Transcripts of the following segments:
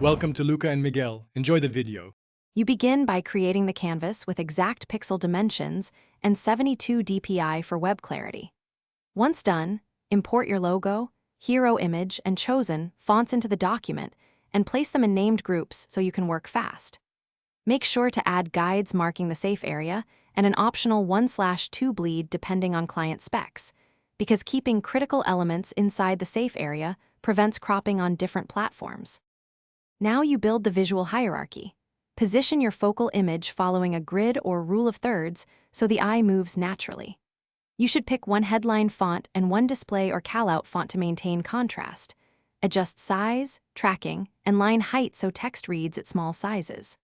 Welcome to Luca and Miguel. Enjoy the video. You begin by creating the canvas with exact pixel dimensions and 72 dpi for web clarity. Once done, import your logo, hero image, and chosen fonts into the document and place them in named groups so you can work fast. Make sure to add guides marking the safe area and an optional 1/2 bleed depending on client specs, because keeping critical elements inside the safe area prevents cropping on different platforms. Now you build the visual hierarchy. Position your focal image following a grid or rule of thirds so the eye moves naturally. You should pick one headline font and one display or callout font to maintain contrast. Adjust size, tracking, and line height so text reads at small sizes.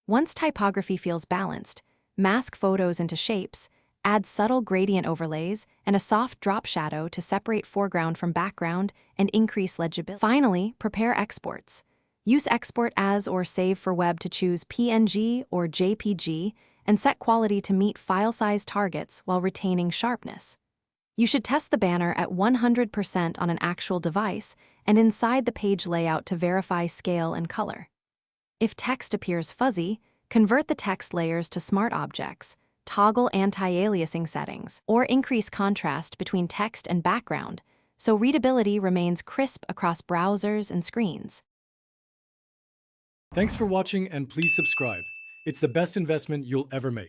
Once typography feels balanced, mask photos into shapes, add subtle gradient overlays and a soft drop shadow to separate foreground from background and increase legibility. Finally, prepare exports. Use Export As or Save for Web to choose PNG or JPG and set quality to meet file size targets while retaining sharpness. You should test the banner at 100% on an actual device and inside the page layout to verify scale and color. If text appears fuzzy, convert the text layers to smart objects, toggle anti-aliasing settings, or increase contrast between text and background so readability remains crisp across browsers and screens. Thanks for watching and please subscribe. It's the best investment you'll ever make.